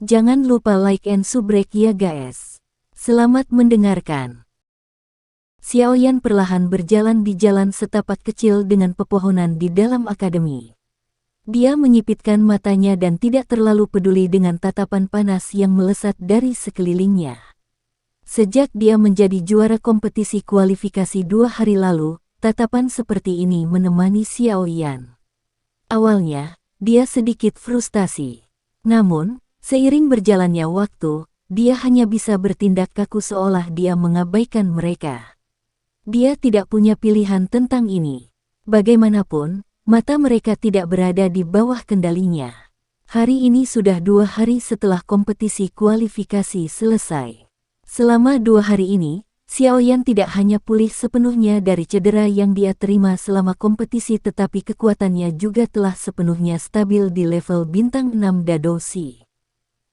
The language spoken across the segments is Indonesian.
Jangan lupa like and subrek ya guys. Selamat mendengarkan. Xiaoyan perlahan berjalan di jalan setapak kecil dengan pepohonan di dalam akademi. Dia menyipitkan matanya dan tidak terlalu peduli dengan tatapan panas yang melesat dari sekelilingnya. Sejak dia menjadi juara kompetisi kualifikasi 2 hari lalu, tatapan seperti ini menemani Xiaoyan. Awalnya, dia sedikit frustasi. Namun, seiring berjalannya waktu, dia hanya bisa bertindak kaku seolah dia mengabaikan mereka. Dia tidak punya pilihan tentang ini. Bagaimanapun, mata mereka tidak berada di bawah kendalinya. Hari ini sudah 2 hari setelah kompetisi kualifikasi selesai. Selama 2 hari ini, Xiaoyan tidak hanya pulih sepenuhnya dari cedera yang dia terima selama kompetisi tetapi kekuatannya juga telah sepenuhnya stabil di level bintang 6 Dadoshi.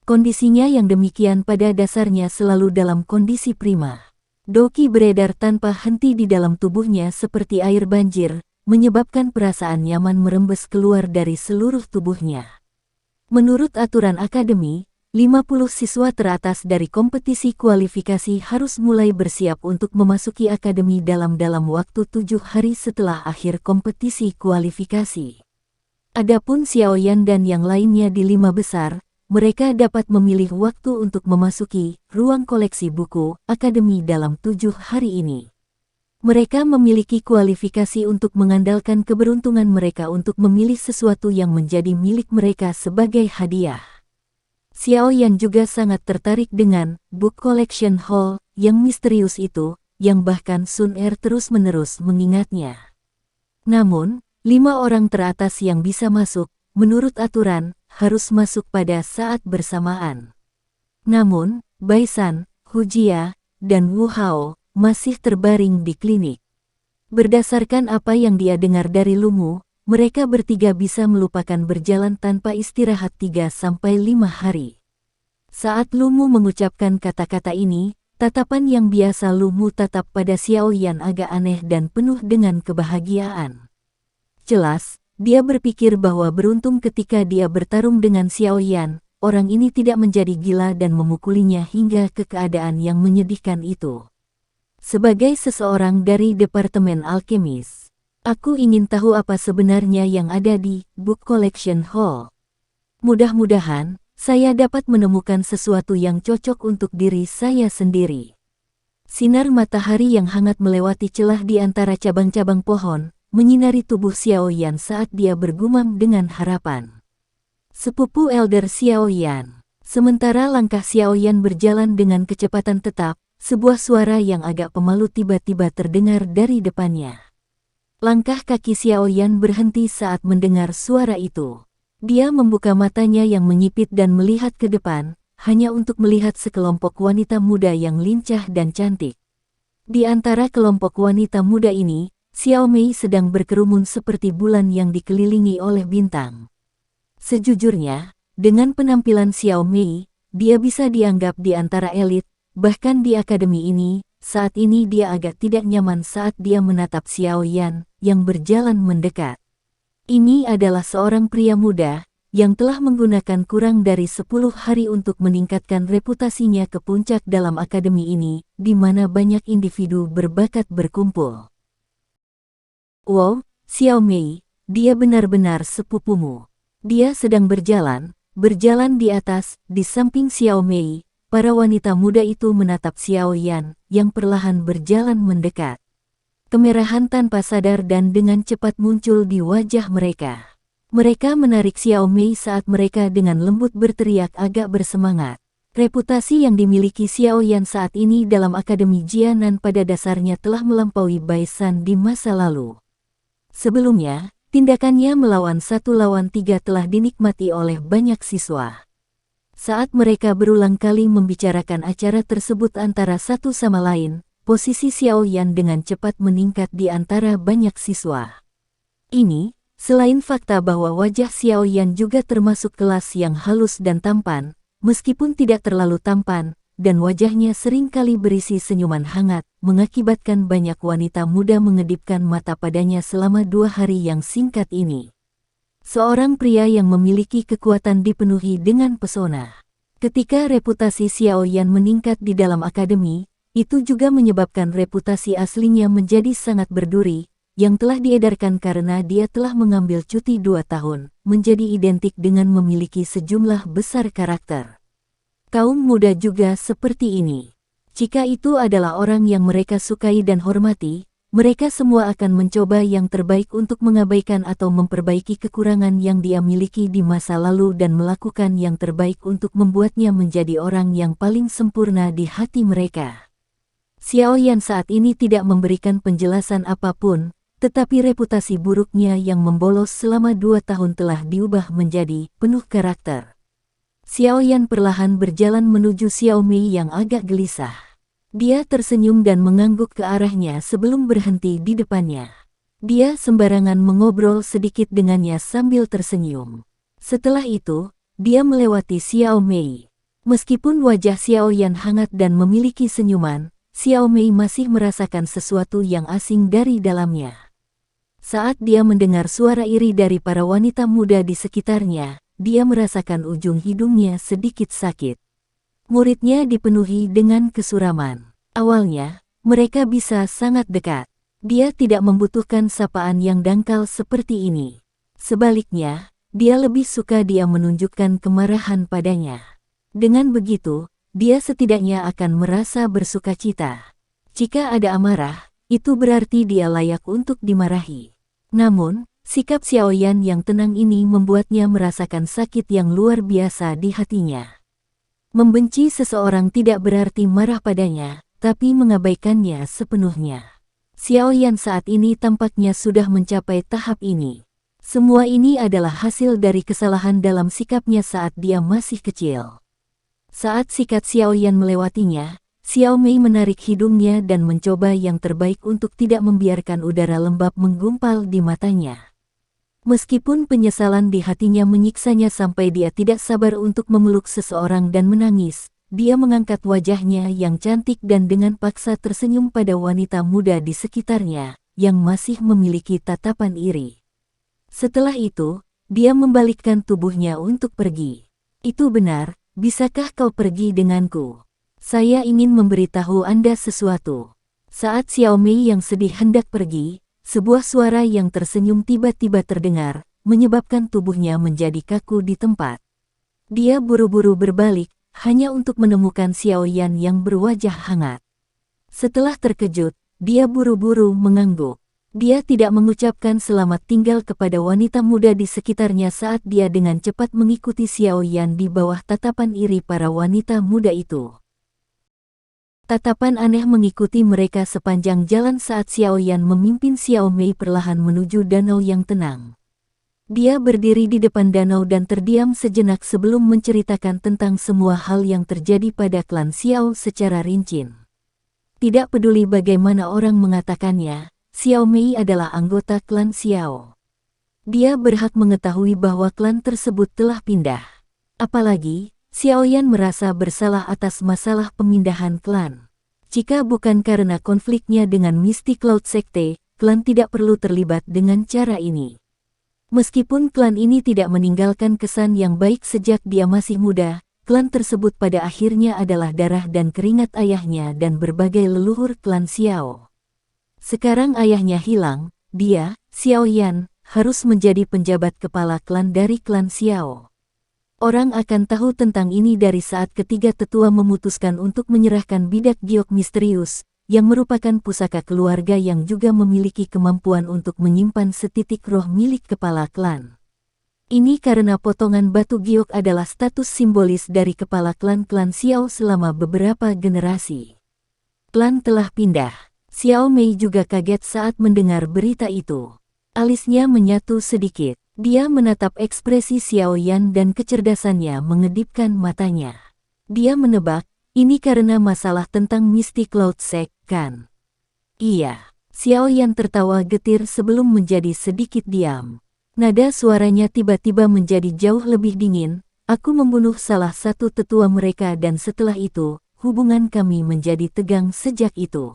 Kondisinya yang demikian pada dasarnya selalu dalam kondisi prima. Doki beredar tanpa henti di dalam tubuhnya seperti air banjir, menyebabkan perasaan nyaman merembes keluar dari seluruh tubuhnya. Menurut aturan akademi, 50 siswa teratas dari kompetisi kualifikasi harus mulai bersiap untuk memasuki akademi dalam waktu 7 hari setelah akhir kompetisi kualifikasi. Adapun Xiaoyan dan yang lainnya di 5 besar, mereka dapat memilih waktu untuk memasuki ruang koleksi buku akademi dalam 7 hari ini. Mereka memiliki kualifikasi untuk mengandalkan keberuntungan mereka untuk memilih sesuatu yang menjadi milik mereka sebagai hadiah. Xiaoyan juga sangat tertarik dengan Book Collection Hall yang misterius itu, yang bahkan Sun Er terus-menerus mengingatnya. Namun, 5 orang teratas yang bisa masuk, menurut aturan, harus masuk pada saat bersamaan. Namun, Baisan, Hujia, dan Wu Hao masih terbaring di klinik. Berdasarkan apa yang dia dengar dari Lumu, mereka bertiga bisa melupakan berjalan tanpa istirahat 3-5 hari. Saat Lumu mengucapkan kata-kata ini, tatapan yang biasa Lumu tatap pada Xiaoyan agak aneh dan penuh dengan kebahagiaan. Jelas, dia berpikir bahwa beruntung ketika dia bertarung dengan Xiaoyan, orang ini tidak menjadi gila dan memukulinya hingga ke keadaan yang menyedihkan itu. Sebagai seseorang dari Departemen Alkemis, aku ingin tahu apa sebenarnya yang ada di Book Collection Hall. Mudah-mudahan, saya dapat menemukan sesuatu yang cocok untuk diri saya sendiri. Sinar matahari yang hangat melewati celah di antara cabang-cabang pohon, menyinari tubuh Xiaoyan saat dia bergumam dengan harapan. Sepupu Elder Xiaoyan. Sementara langkah Xiaoyan berjalan dengan kecepatan tetap, sebuah suara yang agak pemalu tiba-tiba terdengar dari depannya. Langkah kaki Xiaoyan berhenti saat mendengar suara itu. Dia membuka matanya yang menyipit dan melihat ke depan, hanya untuk melihat sekelompok wanita muda yang lincah dan cantik. Di antara kelompok wanita muda ini, Xiao Mei sedang berkerumun seperti bulan yang dikelilingi oleh bintang. Sejujurnya, dengan penampilan Xiao Mei, dia bisa dianggap di antara elit, bahkan di akademi ini, saat ini dia agak tidak nyaman saat dia menatap Xiaoyan yang berjalan mendekat. Ini adalah seorang pria muda, yang telah menggunakan kurang dari 10 hari untuk meningkatkan reputasinya ke puncak dalam akademi ini, di mana banyak individu berbakat berkumpul. Wow, Xiao Mei, dia benar-benar sepupumu. Dia sedang berjalan di atas, di samping Xiao Mei, para wanita muda itu menatap Xiaoyan, yang perlahan berjalan mendekat. Kemerahan tanpa sadar dan dengan cepat muncul di wajah mereka. Mereka menarik Xiao Mei saat mereka dengan lembut berteriak agak bersemangat. Reputasi yang dimiliki Xiaoyan saat ini dalam Akademi Jianan pada dasarnya telah melampaui Baisan di masa lalu. Sebelumnya, tindakannya melawan 1 lawan 3 telah dinikmati oleh banyak siswa. Saat mereka berulang kali membicarakan acara tersebut antara satu sama lain, posisi Xiaoyan dengan cepat meningkat di antara banyak siswa. Ini, selain fakta bahwa wajah Xiaoyan juga termasuk kelas yang halus dan tampan, meskipun tidak terlalu tampan, dan wajahnya seringkali berisi senyuman hangat, mengakibatkan banyak wanita muda mengedipkan mata padanya selama 2 hari yang singkat ini. Seorang pria yang memiliki kekuatan dipenuhi dengan pesona. Ketika reputasi Xiao Yan meningkat di dalam akademi, itu juga menyebabkan reputasi aslinya menjadi sangat berduri, yang telah diedarkan karena dia telah mengambil cuti 2 tahun, menjadi identik dengan memiliki sejumlah besar karakter. Kaum muda juga seperti ini. Jika itu adalah orang yang mereka sukai dan hormati, mereka semua akan mencoba yang terbaik untuk mengabaikan atau memperbaiki kekurangan yang dia miliki di masa lalu dan melakukan yang terbaik untuk membuatnya menjadi orang yang paling sempurna di hati mereka. Xiao Yan saat ini tidak memberikan penjelasan apapun, tetapi reputasi buruknya yang membolos selama 2 tahun telah diubah menjadi penuh karakter. Xiao Yan perlahan berjalan menuju Xiao Mei yang agak gelisah. Dia tersenyum dan mengangguk ke arahnya sebelum berhenti di depannya. Dia sembarangan mengobrol sedikit dengannya sambil tersenyum. Setelah itu, dia melewati Xiao Mei. Meskipun wajah Xiao Yan hangat dan memiliki senyuman, Xiao Mei masih merasakan sesuatu yang asing dari dalamnya. Saat dia mendengar suara iri dari para wanita muda di sekitarnya, dia merasakan ujung hidungnya sedikit sakit. Muridnya dipenuhi dengan kesuraman. Awalnya, mereka bisa sangat dekat. Dia tidak membutuhkan sapaan yang dangkal seperti ini. Sebaliknya, dia lebih suka dia menunjukkan kemarahan padanya. Dengan begitu, dia setidaknya akan merasa bersukacita. Jika ada amarah, itu berarti dia layak untuk dimarahi. Namun, sikap Xiao Yan yang tenang ini membuatnya merasakan sakit yang luar biasa di hatinya. Membenci seseorang tidak berarti marah padanya, tapi mengabaikannya sepenuhnya. Xiao Yan saat ini tampaknya sudah mencapai tahap ini. Semua ini adalah hasil dari kesalahan dalam sikapnya saat dia masih kecil. Saat sikat Xiao Yan melewatinya, Xiao Mei menarik hidungnya dan mencoba yang terbaik untuk tidak membiarkan udara lembab menggumpal di matanya. Meskipun penyesalan di hatinya menyiksanya sampai dia tidak sabar untuk memeluk seseorang dan menangis, dia mengangkat wajahnya yang cantik dan dengan paksa tersenyum pada wanita muda di sekitarnya, yang masih memiliki tatapan iri. Setelah itu, dia membalikkan tubuhnya untuk pergi. Itu benar, bisakah kau pergi denganku? Saya ingin memberitahu Anda sesuatu. Saat Xiao Mei yang sedih hendak pergi, sebuah suara yang tersenyum tiba-tiba terdengar, menyebabkan tubuhnya menjadi kaku di tempat. Dia buru-buru berbalik, hanya untuk menemukan Xiao Yan yang berwajah hangat. Setelah terkejut, dia buru-buru mengangguk. Dia tidak mengucapkan selamat tinggal kepada wanita muda di sekitarnya saat dia dengan cepat mengikuti Xiao Yan di bawah tatapan iri para wanita muda itu. Tatapan aneh mengikuti mereka sepanjang jalan saat Xiao Yan memimpin Xiao Mei perlahan menuju danau yang tenang. Dia berdiri di depan danau dan terdiam sejenak sebelum menceritakan tentang semua hal yang terjadi pada klan Xiao secara rinci. Tidak peduli bagaimana orang mengatakannya, Xiao Mei adalah anggota klan Xiao. Dia berhak mengetahui bahwa klan tersebut telah pindah. Apalagi, Xiao Yan merasa bersalah atas masalah pemindahan klan. Jika bukan karena konfliknya dengan Misty Cloud Sekte, klan tidak perlu terlibat dengan cara ini. Meskipun klan ini tidak meninggalkan kesan yang baik sejak dia masih muda, klan tersebut pada akhirnya adalah darah dan keringat ayahnya dan berbagai leluhur klan Xiao. Sekarang ayahnya hilang, dia, Xiao Yan, harus menjadi penjabat kepala klan dari klan Xiao. Orang akan tahu tentang ini dari saat ketiga tetua memutuskan untuk menyerahkan bidak giok misterius, yang merupakan pusaka keluarga yang juga memiliki kemampuan untuk menyimpan setitik roh milik kepala klan. Ini karena potongan batu giok adalah status simbolis dari kepala klan-klan Xiao selama beberapa generasi. Klan telah pindah. Xiao Mei juga kaget saat mendengar berita itu. Alisnya menyatu sedikit. Dia menatap ekspresi Xiao Yan dan kecerdasannya mengedipkan matanya. Dia menebak, ini karena masalah tentang Misty Cloud Sect, kan? Iya. Xiao Yan tertawa getir sebelum menjadi sedikit diam. Nada suaranya tiba-tiba menjadi jauh lebih dingin. Aku membunuh salah satu tetua mereka dan setelah itu, hubungan kami menjadi tegang sejak itu.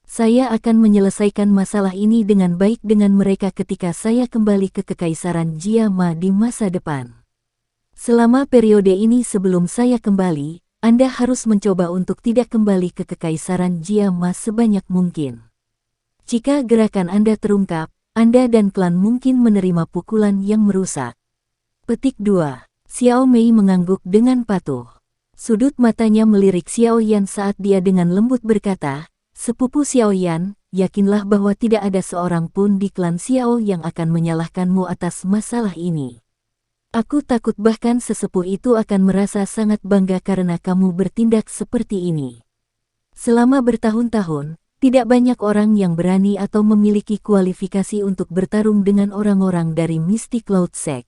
Saya akan menyelesaikan masalah ini dengan baik dengan mereka ketika saya kembali ke Kekaisaran Jiama di masa depan. Selama periode ini sebelum saya kembali, Anda harus mencoba untuk tidak kembali ke Kekaisaran Jia Ma sebanyak mungkin. Jika gerakan Anda terungkap, Anda dan klan mungkin menerima pukulan yang merusak. Petik 2. Xiao Mei mengangguk dengan patuh. Sudut matanya melirik Xiao Yan saat dia dengan lembut berkata, "Sepupu Xiao Yan, yakinlah bahwa tidak ada seorang pun di klan Xiao yang akan menyalahkanmu atas masalah ini. Aku takut bahkan sesepuh itu akan merasa sangat bangga karena kamu bertindak seperti ini. Selama bertahun-tahun, tidak banyak orang yang berani atau memiliki kualifikasi untuk bertarung dengan orang-orang dari Mystic Cloud Sect."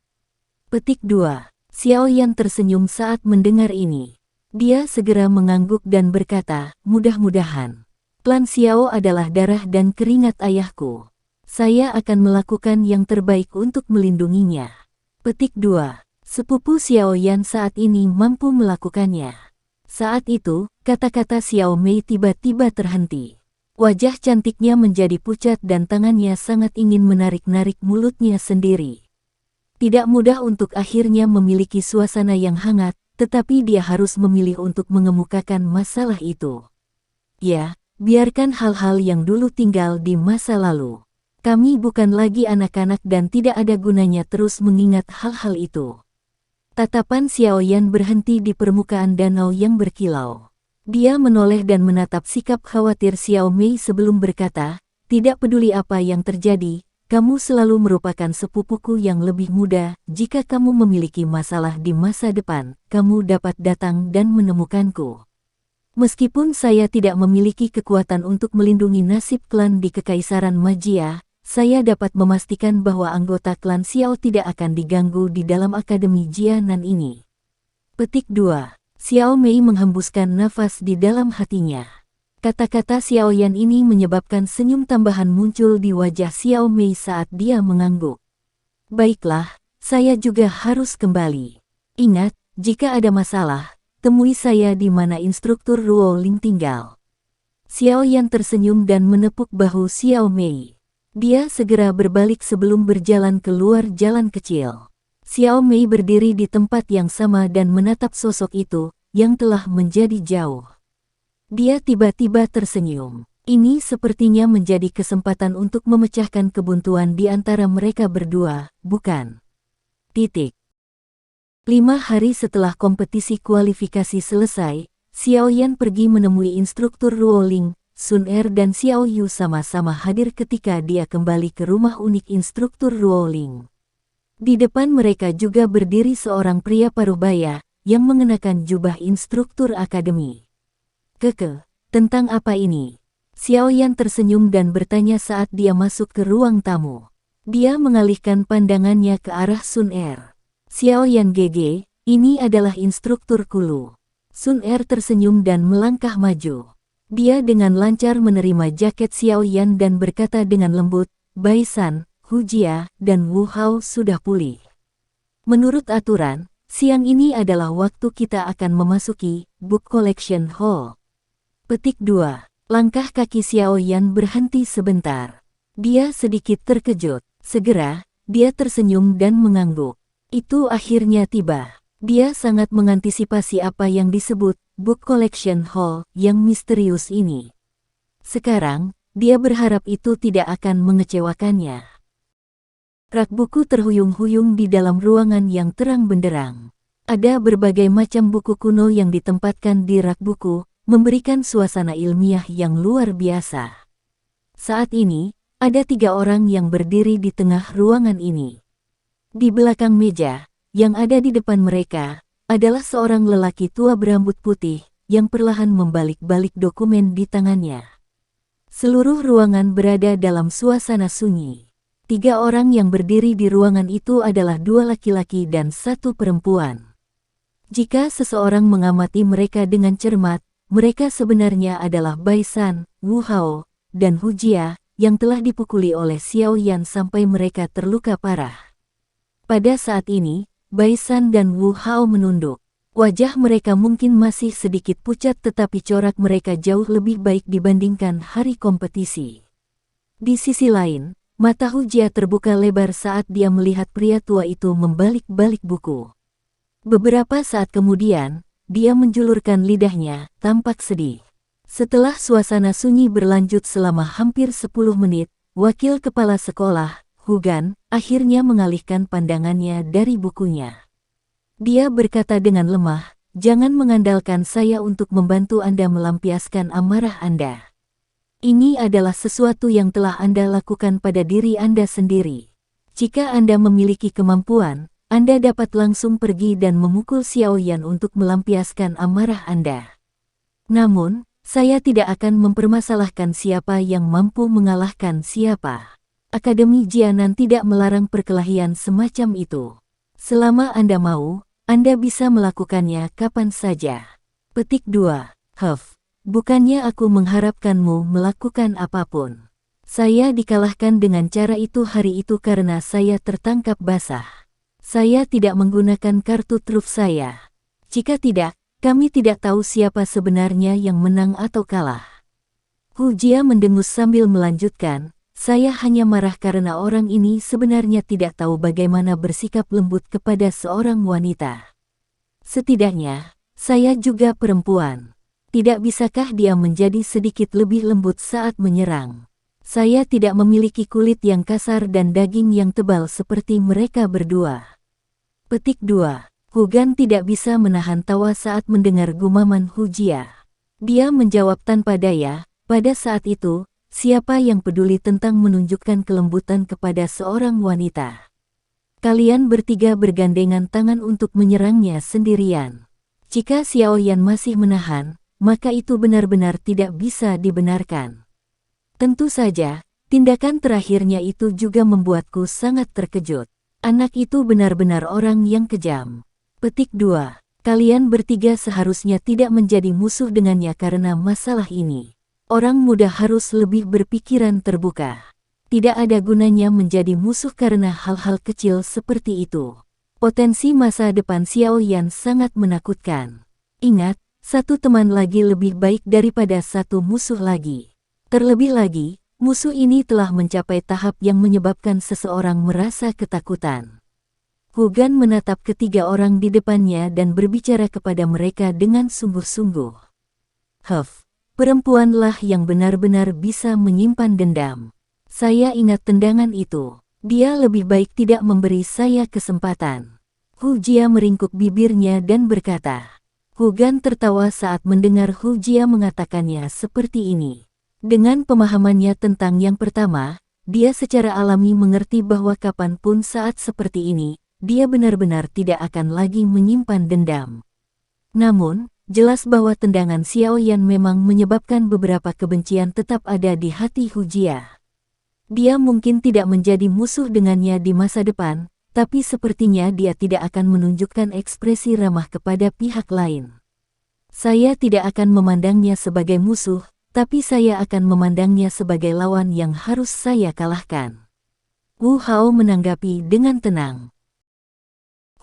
Petik 2. Xiao Yan tersenyum saat mendengar ini. Dia segera mengangguk dan berkata, "Mudah-mudahan. Klan Xiao adalah darah dan keringat ayahku. Saya akan melakukan yang terbaik untuk melindunginya." Petik 2. Sepupu Xiao Yan saat ini mampu melakukannya. Saat itu, kata-kata Xiao Mei tiba-tiba terhenti. Wajah cantiknya menjadi pucat dan tangannya sangat ingin menarik-narik mulutnya sendiri. Tidak mudah untuk akhirnya memiliki suasana yang hangat, tetapi dia harus memilih untuk mengemukakan masalah itu. Ya, biarkan hal-hal yang dulu tinggal di masa lalu. Kami bukan lagi anak-anak dan tidak ada gunanya terus mengingat hal-hal itu. Tatapan Xiao Yan berhenti di permukaan danau yang berkilau. Dia menoleh dan menatap sikap khawatir Xiao Mei sebelum berkata, "Tidak peduli apa yang terjadi, kamu selalu merupakan sepupuku yang lebih muda. Jika kamu memiliki masalah di masa depan, kamu dapat datang dan menemukanku. Meskipun saya tidak memiliki kekuatan untuk melindungi nasib klan di Kekaisaran Magia, saya dapat memastikan bahwa anggota klan Xiao tidak akan diganggu di dalam Akademi Jianan ini." Petik 2. Xiao Mei menghembuskan nafas di dalam hatinya. Kata-kata Xiao Yan ini menyebabkan senyum tambahan muncul di wajah Xiao Mei saat dia mengangguk. "Baiklah, saya juga harus kembali. Ingat, jika ada masalah, temui saya di mana instruktur Ruo Ling tinggal." Xiao Yan tersenyum dan menepuk bahu Xiao Mei. Dia segera berbalik sebelum berjalan keluar jalan kecil. Xiao Mei berdiri di tempat yang sama dan menatap sosok itu, yang telah menjadi jauh. Dia tiba-tiba tersenyum. Ini sepertinya menjadi kesempatan untuk memecahkan kebuntuan di antara mereka berdua, bukan? 5 hari setelah kompetisi kualifikasi selesai, Xiao Yan pergi menemui instruktur Ruo Ling. Sun Er dan Xiao Yu sama-sama hadir ketika dia kembali ke rumah unik instruktur Ruo Ling. Di depan mereka juga berdiri seorang pria parubaya, yang mengenakan jubah instruktur akademi. "Keke, tentang apa ini?" Xiao Yan tersenyum dan bertanya saat dia masuk ke ruang tamu. Dia mengalihkan pandangannya ke arah Sun Er. "Xiao Yan GG, ini adalah instruktur Kulu." Sun Er tersenyum dan melangkah maju. Dia dengan lancar menerima jaket Xiao Yan dan berkata dengan lembut, "Bai San, Hu Jia, dan Wu Hao sudah pulih. Menurut aturan, siang ini adalah waktu kita akan memasuki Book Collection Hall." Petik 2. Langkah kaki Xiao Yan berhenti sebentar. Dia sedikit terkejut. Segera, dia tersenyum dan mengangguk. Itu akhirnya tiba. Dia sangat mengantisipasi apa yang disebut Book Collection Hall yang misterius ini. Sekarang, dia berharap itu tidak akan mengecewakannya. Rak buku terhuyung-huyung di dalam ruangan yang terang benderang. Ada berbagai macam buku kuno yang ditempatkan di rak buku, memberikan suasana ilmiah yang luar biasa. Saat ini, ada 3 orang yang berdiri di tengah ruangan ini. Di belakang meja, yang ada di depan mereka, adalah seorang lelaki tua berambut putih, yang perlahan membalik-balik dokumen di tangannya. Seluruh ruangan berada dalam suasana sunyi. 3 orang yang berdiri di ruangan itu adalah 2 laki-laki dan 1 perempuan. Jika seseorang mengamati mereka dengan cermat, mereka sebenarnya adalah Bai San, Wu Hao, dan Hu Jia, yang telah dipukuli oleh Xiao Yan sampai mereka terluka parah. Pada saat ini, Bai San dan Wu Hao menunduk. Wajah mereka mungkin masih sedikit pucat tetapi corak mereka jauh lebih baik dibandingkan hari kompetisi. Di sisi lain, mata Hu Jia terbuka lebar saat dia melihat pria tua itu membalik-balik buku. Beberapa saat kemudian, dia menjulurkan lidahnya, tampak sedih. Setelah suasana sunyi berlanjut selama hampir 10 menit, wakil kepala sekolah, Hugan, akhirnya mengalihkan pandangannya dari bukunya. Dia berkata dengan lemah, "Jangan mengandalkan saya untuk membantu Anda melampiaskan amarah Anda. Ini adalah sesuatu yang telah Anda lakukan pada diri Anda sendiri. Jika Anda memiliki kemampuan, Anda dapat langsung pergi dan memukul Xiaoyan untuk melampiaskan amarah Anda. Namun, saya tidak akan mempermasalahkan siapa yang mampu mengalahkan siapa. Akademi Jianan tidak melarang perkelahian semacam itu. Selama Anda mau, Anda bisa melakukannya kapan saja." Petik 2. Bukannya aku mengharapkanmu melakukan apapun. Saya dikalahkan dengan cara itu hari itu karena saya tertangkap basah. Saya tidak menggunakan kartu truf saya. Jika tidak, kami tidak tahu siapa sebenarnya yang menang atau kalah. Hu Jia mendengus sambil melanjutkan, "Saya hanya marah karena orang ini sebenarnya tidak tahu bagaimana bersikap lembut kepada seorang wanita. Setidaknya, saya juga perempuan. Tidak bisakah dia menjadi sedikit lebih lembut saat menyerang? Saya tidak memiliki kulit yang kasar dan daging yang tebal seperti mereka berdua." Petik 2. Hugan tidak bisa menahan tawa saat mendengar gumaman Hu Jia. Dia menjawab tanpa daya, "Pada saat itu, siapa yang peduli tentang menunjukkan kelembutan kepada seorang wanita? Kalian bertiga bergandengan tangan untuk menyerangnya sendirian. Jika Xiaoyan masih menahan, maka itu benar-benar tidak bisa dibenarkan." Tentu saja, tindakan terakhirnya itu juga membuatku sangat terkejut. Anak itu benar-benar orang yang kejam. Petik 2. Kalian bertiga seharusnya tidak menjadi musuh dengannya karena masalah ini. Orang muda harus lebih berpikiran terbuka. Tidak ada gunanya menjadi musuh karena hal-hal kecil seperti itu. Potensi masa depan Xiaoyan sangat menakutkan. Ingat, satu teman lagi lebih baik daripada satu musuh lagi. Terlebih lagi, musuh ini telah mencapai tahap yang menyebabkan seseorang merasa ketakutan. Hugan menatap ketiga orang di depannya dan berbicara kepada mereka dengan sungguh-sungguh. Perempuanlah yang benar-benar bisa menyimpan dendam. Saya ingat tendangan itu. Dia lebih baik tidak memberi saya kesempatan." Hu Jia meringkuk bibirnya dan berkata. Hugan tertawa saat mendengar Hu Jia mengatakannya seperti ini. Dengan pemahamannya tentang yang pertama, dia secara alami mengerti bahwa kapanpun saat seperti ini, dia benar-benar tidak akan lagi menyimpan dendam. Namun, jelas bahwa tendangan Xiaoyan memang menyebabkan beberapa kebencian tetap ada di hati Hu Jia. Dia mungkin tidak menjadi musuh dengannya di masa depan, tapi sepertinya dia tidak akan menunjukkan ekspresi ramah kepada pihak lain. Saya tidak akan memandangnya sebagai musuh, tapi saya akan memandangnya sebagai lawan yang harus saya kalahkan. Wu Hao menanggapi dengan tenang.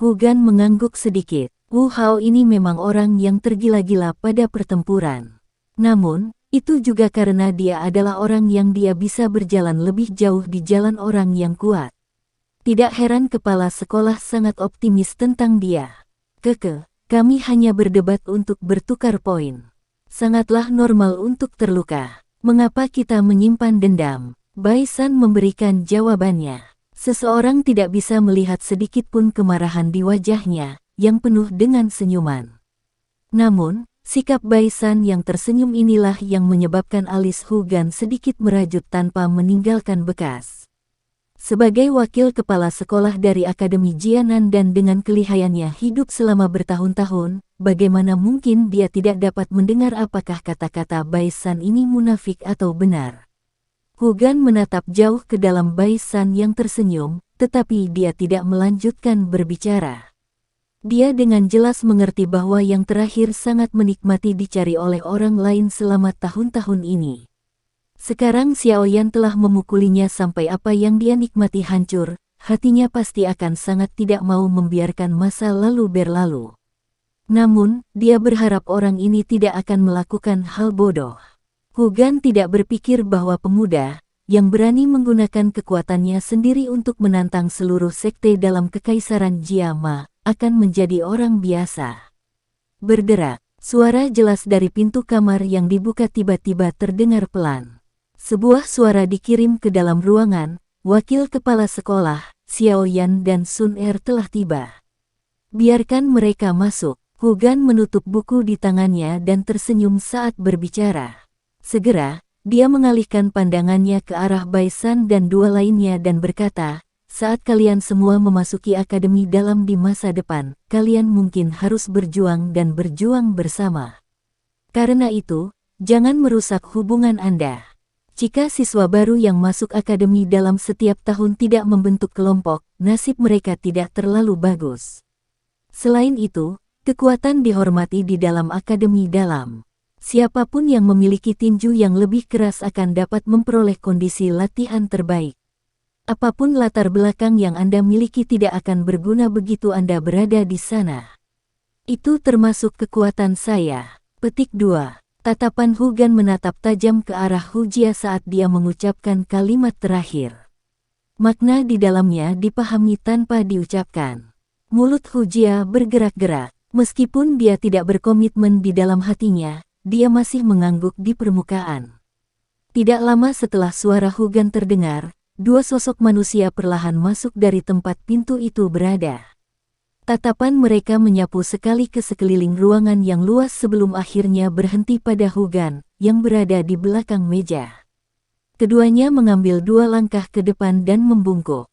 Hugan mengangguk sedikit. Wu Hao ini memang orang yang tergila-gila pada pertempuran. Namun, itu juga karena dia adalah orang yang dia bisa berjalan lebih jauh di jalan orang yang kuat. Tidak heran kepala sekolah sangat optimis tentang dia. Kami hanya berdebat untuk bertukar poin. Sangatlah normal untuk terluka. Mengapa kita menyimpan dendam? Bai San memberikan jawabannya. Seseorang tidak bisa melihat sedikit pun kemarahan di wajahnya, yang penuh dengan senyuman. Namun, sikap Bai San yang tersenyum inilah yang menyebabkan alis Hugan sedikit merajut tanpa meninggalkan bekas. Sebagai wakil kepala sekolah dari Akademi Jianan dan dengan kelihayannya hidup selama bertahun-tahun, bagaimana mungkin dia tidak dapat mendengar apakah kata-kata Bai San ini munafik atau benar. Hugan menatap jauh ke dalam Bai San yang tersenyum, tetapi dia tidak melanjutkan berbicara. Dia dengan jelas mengerti bahwa yang terakhir sangat menikmati dicari oleh orang lain selama tahun-tahun ini. Sekarang Xiaoyan telah memukulinya sampai apa yang dia nikmati hancur, hatinya pasti akan sangat tidak mau membiarkan masa lalu berlalu. Namun, dia berharap orang ini tidak akan melakukan hal bodoh. Hugan tidak berpikir bahwa pemuda, yang berani menggunakan kekuatannya sendiri untuk menantang seluruh sekte dalam kekaisaran Jiama, akan menjadi orang biasa. Berderak, suara jelas dari pintu kamar yang dibuka tiba-tiba terdengar pelan. Sebuah suara dikirim ke dalam ruangan, wakil kepala sekolah, Xiao Yan dan Sun Er telah tiba. Biarkan mereka masuk. Hu Gan menutup buku di tangannya dan tersenyum saat berbicara. Segera, dia mengalihkan pandangannya ke arah Bai San dan dua lainnya dan berkata, saat kalian semua memasuki akademi dalam di masa depan, kalian mungkin harus berjuang dan berjuang bersama. Karena itu, jangan merusak hubungan Anda. Jika siswa baru yang masuk akademi dalam setiap tahun tidak membentuk kelompok, nasib mereka tidak terlalu bagus. Selain itu, kekuatan dihormati di dalam akademi dalam. Siapapun yang memiliki tinju yang lebih keras akan dapat memperoleh kondisi latihan terbaik. Apapun latar belakang yang Anda miliki tidak akan berguna begitu Anda berada di sana. Itu termasuk kekuatan saya. Petik 2. Tatapan Hu Gan menatap tajam ke arah Hu Jia saat dia mengucapkan kalimat terakhir. Makna di dalamnya dipahami tanpa diucapkan. Mulut Hu Jia bergerak-gerak. Meskipun dia tidak berkomitmen di dalam hatinya, dia masih mengangguk di permukaan. Tidak lama setelah suara Hu Gan terdengar, dua sosok manusia perlahan masuk dari tempat pintu itu berada. Tatapan mereka menyapu sekali ke sekeliling ruangan yang luas sebelum akhirnya berhenti pada Hu Gan, yang berada di belakang meja. Keduanya mengambil dua langkah ke depan dan membungkuk.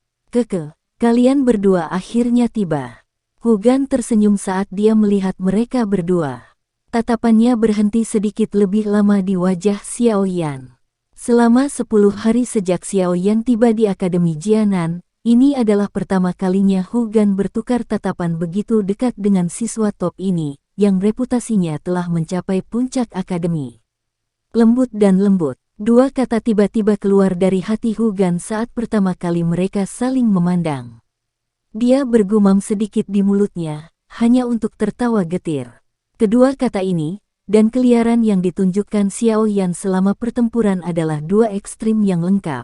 Kalian berdua akhirnya tiba. Hu Gan tersenyum saat dia melihat mereka berdua. Tatapannya berhenti sedikit lebih lama di wajah Xiao Yan. Selama 10 hari sejak Xiao Yan tiba di Akademi Jianan, ini adalah pertama kalinya Hu Gan bertukar tatapan begitu dekat dengan siswa top ini, yang reputasinya telah mencapai puncak akademi. Lembut dan lembut, dua kata tiba-tiba keluar dari hati Hu Gan saat pertama kali mereka saling memandang. Dia bergumam sedikit di mulutnya, hanya untuk tertawa getir. Kedua kata ini, dan keliaran yang ditunjukkan Xiao Yan selama pertempuran adalah dua ekstrim yang lengkap.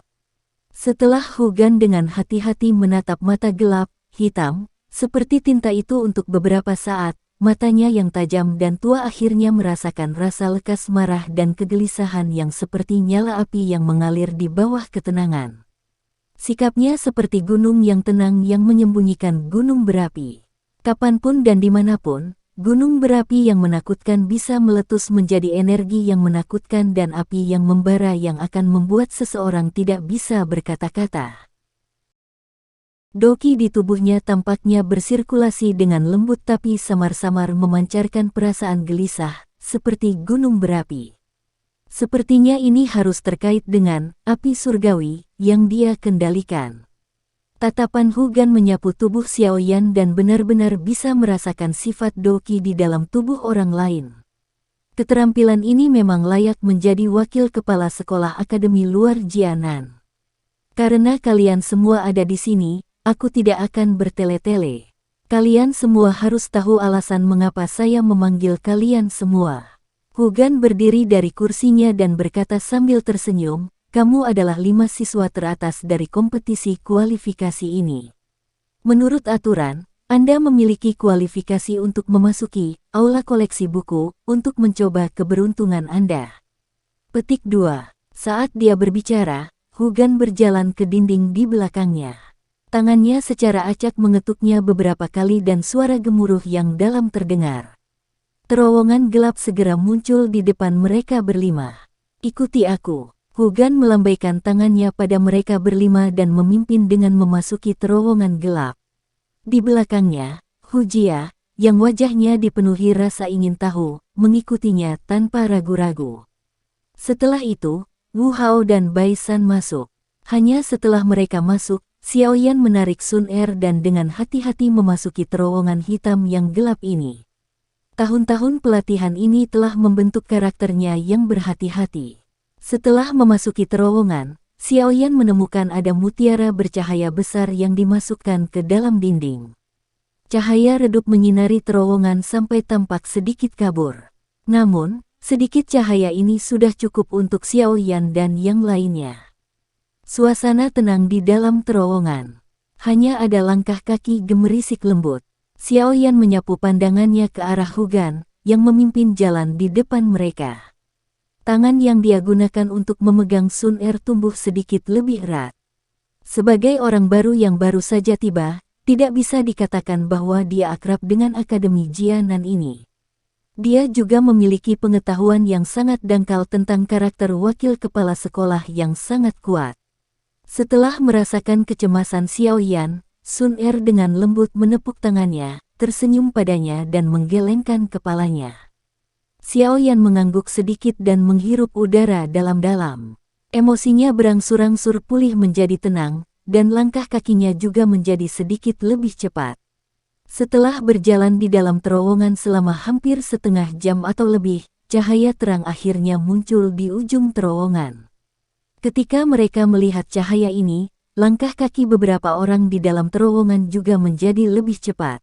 Setelah Hu Gan dengan hati-hati menatap mata gelap, hitam, seperti tinta itu untuk beberapa saat, matanya yang tajam dan tua akhirnya merasakan rasa lekas marah dan kegelisahan yang seperti nyala api yang mengalir di bawah ketenangan. Sikapnya seperti gunung yang tenang yang menyembunyikan gunung berapi. Kapanpun dan dimanapun, gunung berapi yang menakutkan bisa meletus menjadi energi yang menakutkan dan api yang membara yang akan membuat seseorang tidak bisa berkata-kata. Doki di tubuhnya tampaknya bersirkulasi dengan lembut tapi samar-samar memancarkan perasaan gelisah, seperti gunung berapi. Sepertinya ini harus terkait dengan api surgawi yang dia kendalikan. Tatapan Hu Gan menyapu tubuh Xiao Yan dan benar-benar bisa merasakan sifat Doki di dalam tubuh orang lain. Keterampilan ini memang layak menjadi wakil kepala sekolah akademi luar Jianan. Karena kalian semua ada di sini, aku tidak akan bertele-tele. Kalian semua harus tahu alasan mengapa saya memanggil kalian semua. Hu Gan berdiri dari kursinya dan berkata sambil tersenyum, kamu adalah 5 siswa teratas dari kompetisi kualifikasi ini. Menurut aturan, Anda memiliki kualifikasi untuk memasuki aula koleksi buku untuk mencoba keberuntungan Anda. Petik 2. Saat dia berbicara, Hu Gan berjalan ke dinding di belakangnya. Tangannya secara acak mengetuknya beberapa kali dan suara gemuruh yang dalam terdengar. Terowongan gelap segera muncul di depan mereka berlima. Ikuti aku. Hu Gan melambaikan tangannya pada mereka berlima dan memimpin dengan memasuki terowongan gelap. Di belakangnya, Hu Jia, yang wajahnya dipenuhi rasa ingin tahu, mengikutinya tanpa ragu-ragu. Setelah itu, Wu Hao dan Bai San masuk. Hanya setelah mereka masuk, Xiao Yan menarik Sun Er dan dengan hati-hati memasuki terowongan hitam yang gelap ini. Tahun-tahun pelatihan ini telah membentuk karakternya yang berhati-hati. Setelah memasuki terowongan, Xiao Yan menemukan ada mutiara bercahaya besar yang dimasukkan ke dalam dinding. Cahaya redup menyinari terowongan sampai tampak sedikit kabur. Namun, sedikit cahaya ini sudah cukup untuk Xiao Yan dan yang lainnya. Suasana tenang di dalam terowongan. Hanya ada langkah kaki gemerisik lembut. Xiao Yan menyapu pandangannya ke arah Hu Gan, yang memimpin jalan di depan mereka. Tangan yang dia gunakan untuk memegang Sun Er tumbuh sedikit lebih erat. Sebagai orang baru yang baru saja tiba, tidak bisa dikatakan bahwa dia akrab dengan Akademi Jianan ini. Dia juga memiliki pengetahuan yang sangat dangkal tentang karakter wakil kepala sekolah yang sangat kuat. Setelah merasakan kecemasan Xiao Yan, Sun Er dengan lembut menepuk tangannya, tersenyum padanya dan menggelengkan kepalanya. Xiao Yan mengangguk sedikit dan menghirup udara dalam-dalam. Emosinya berangsur-angsur pulih menjadi tenang, dan langkah kakinya juga menjadi sedikit lebih cepat. Setelah berjalan di dalam terowongan selama hampir setengah jam atau lebih, cahaya terang akhirnya muncul di ujung terowongan. Ketika mereka melihat cahaya ini, langkah kaki beberapa orang di dalam terowongan juga menjadi lebih cepat.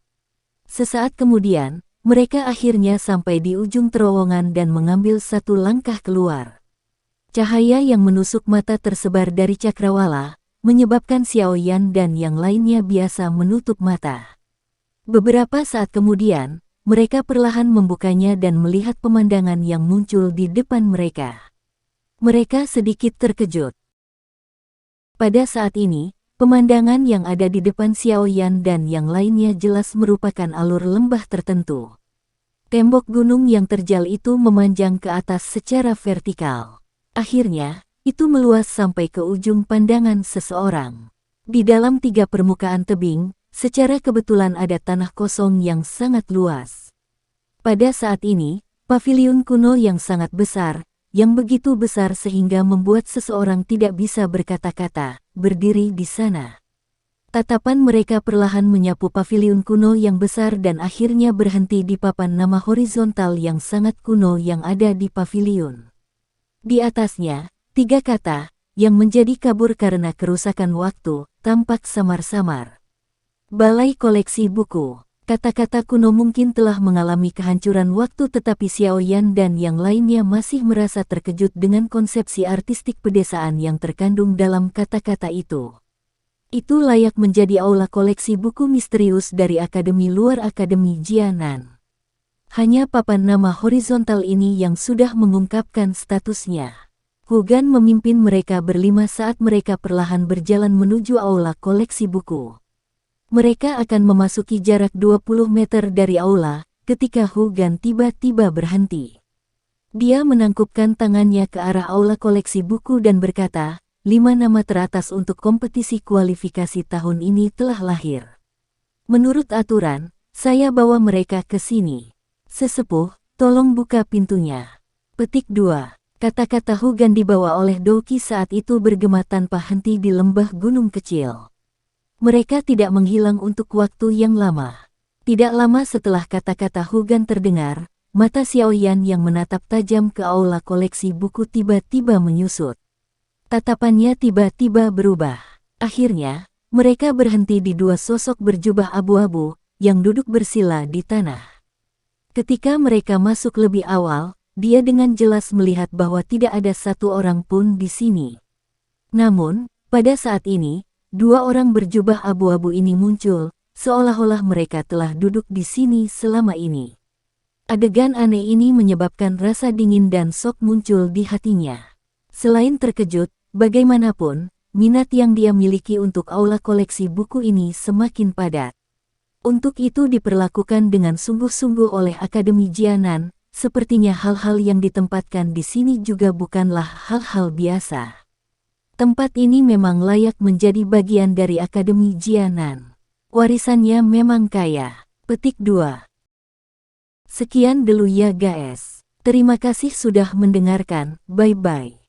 Sesaat kemudian, mereka akhirnya sampai di ujung terowongan dan mengambil satu langkah keluar. Cahaya yang menusuk mata tersebar dari cakrawala, menyebabkan Xiao Yan dan yang lainnya biasa menutup mata. Beberapa saat kemudian, mereka perlahan membukanya dan melihat pemandangan yang muncul di depan mereka. Mereka sedikit terkejut. Pada saat ini, pemandangan yang ada di depan Xiao Yan dan yang lainnya jelas merupakan alur lembah tertentu. Tembok gunung yang terjal itu memanjang ke atas secara vertikal. Akhirnya, itu meluas sampai ke ujung pandangan seseorang. Di dalam 3 permukaan tebing, secara kebetulan ada tanah kosong yang sangat luas. Pada saat ini, paviliun kuno yang sangat besar, yang begitu besar sehingga membuat seseorang tidak bisa berkata-kata, berdiri di sana. Tatapan mereka perlahan menyapu paviliun kuno yang besar dan akhirnya berhenti di papan nama horizontal yang sangat kuno yang ada di paviliun. Di atasnya, 3 kata, yang menjadi kabur karena kerusakan waktu, tampak samar-samar. Balai koleksi buku. Kata-kata kuno mungkin telah mengalami kehancuran waktu tetapi Xiao Yan dan yang lainnya masih merasa terkejut dengan konsepsi artistik pedesaan yang terkandung dalam kata-kata itu. Itu layak menjadi aula koleksi buku misterius dari Akademi Luar Akademi Jianan. Hanya papan nama horizontal ini yang sudah mengungkapkan statusnya. Hu Gan memimpin mereka berlima saat mereka perlahan berjalan menuju aula koleksi buku. Mereka akan memasuki jarak 20 meter dari aula, ketika Hu Gan tiba-tiba berhenti. Dia menangkupkan tangannya ke arah aula koleksi buku dan berkata, 5 nama teratas untuk kompetisi kualifikasi tahun ini telah lahir. Menurut aturan, saya bawa mereka ke sini. Sesepuh, tolong buka pintunya. Petik 2. Kata-kata Hu Gan dibawa oleh Douqi saat itu bergema tanpa henti di lembah gunung kecil. Mereka tidak menghilang untuk waktu yang lama. Tidak lama setelah kata-kata Hu Gan terdengar, mata Xiao Yan yang menatap tajam ke aula koleksi buku tiba-tiba menyusut. Tatapannya tiba-tiba berubah. Akhirnya, mereka berhenti di 2 sosok berjubah abu-abu, yang duduk bersila di tanah. Ketika mereka masuk lebih awal, dia dengan jelas melihat bahwa tidak ada satu orang pun di sini. Namun, pada saat ini, 2 orang berjubah abu-abu ini muncul, seolah-olah mereka telah duduk di sini selama ini. Adegan aneh ini menyebabkan rasa dingin dan sok muncul di hatinya. Selain terkejut, bagaimanapun, minat yang dia miliki untuk aula koleksi buku ini semakin padat. Untuk itu diperlakukan dengan sungguh-sungguh oleh Akademi Jianan, sepertinya hal-hal yang ditempatkan di sini juga bukanlah hal-hal biasa. Tempat ini memang layak menjadi bagian dari Akademi Jianan. Warisannya memang kaya. Petik 2. Sekian dulu ya guys. Terima kasih sudah mendengarkan. Bye-bye.